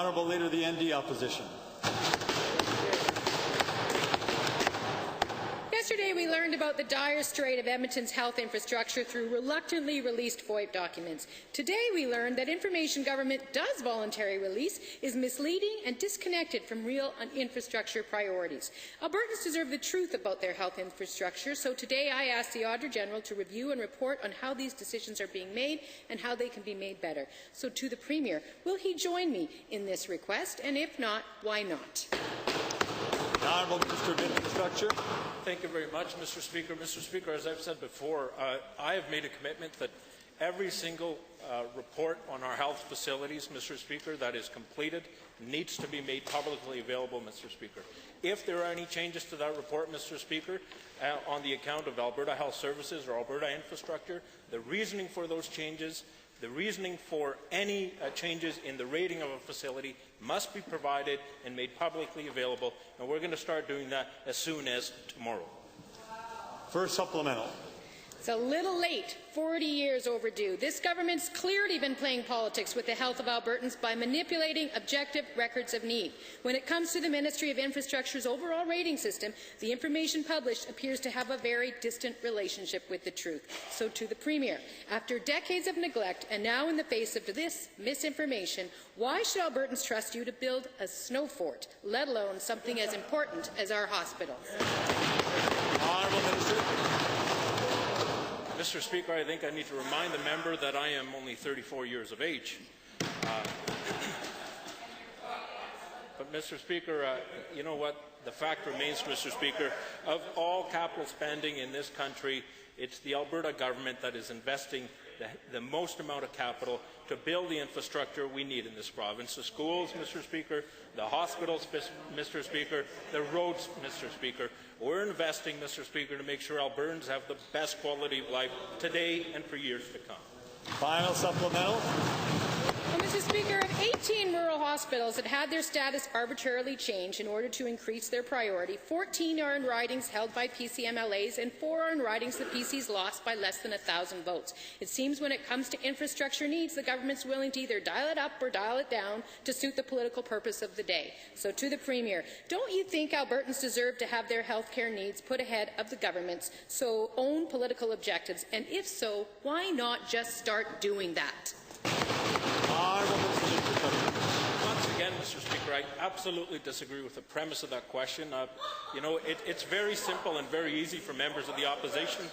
Honourable Leader of the ND Opposition. Yesterday, we learned about the dire strait of Edmonton's health infrastructure through reluctantly released FOIP documents. Today, we learned that information government does voluntarily release is misleading and disconnected from real infrastructure priorities. Albertans deserve the truth about their health infrastructure, so today I ask the Auditor General to review and report on how these decisions are being made and how they can be made better. So to the Premier, will he join me in this request, and if not, why not? The Honourable Minister of Infrastructure. Thank you very much, Mr. Speaker. Mr. Speaker, as I've said before, I have made a commitment that every single report on our health facilities, Mr. Speaker, that is completed needs to be made publicly available, Mr. Speaker. If there are any changes to that report, Mr. Speaker, on the account of Alberta Health Services or Alberta Infrastructure, the reasoning for those changes, the reasoning for any changes in the rating of a facility must be provided and made publicly available, and we're going to start doing that as soon as tomorrow. First supplemental. It's a little late, 40 years overdue. This government's clearly been playing politics with the health of Albertans by manipulating objective records of need. When it comes to the Ministry of Infrastructure's overall rating system, the information published appears to have a very distant relationship with the truth. So to the Premier, after decades of neglect and now in the face of this misinformation, why should Albertans trust you to build a snow fort, let alone something as important as our hospitals? Honourable Minister. Mr. Speaker, I think I need to remind the member that I am only 34 years of age. But, Mr. Speaker, you know what? The fact remains, Mr. Speaker, of all capital spending in this country, it's the Alberta government that is investing the most amount of capital to build the infrastructure we need in this province. The schools, Mr. Speaker, the hospitals, Mr. Speaker, the roads, Mr. Speaker. We're investing, Mr. Speaker, to make sure Albertans have the best quality of life today and for years to come. Final supplemental. Well, Mr. Speaker, of 18 rural hospitals that had their status arbitrarily changed in order to increase their priority, 14 are in ridings held by PCMLAs and 4 are in ridings the PCs lost by less than 1,000 votes. It seems when it comes to infrastructure needs, the government's willing to either dial it up or dial it down to suit the political purpose of the day. So to the Premier, don't you think Albertans deserve to have their health care needs put ahead of the government's own political objectives? And if so, why not just start doing that? Once again, Mr. Speaker, I absolutely disagree with the premise of that question. It's very simple and very easy for members of the opposition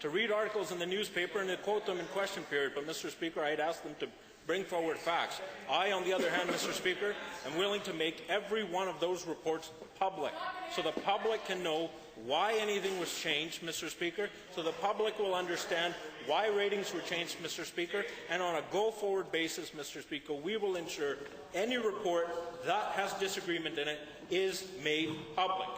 to read articles in the newspaper and to quote them in question period. But, Mr. Speaker, I'd ask them to bring forward facts. I, on the other hand, Mr. Speaker, am willing to make every one of those reports public, so the public can know why anything was changed, Mr. Speaker, so the public will understand why ratings were changed, Mr. Speaker, and on a go-forward basis, Mr. Speaker, we will ensure any report that has disagreement in it is made public.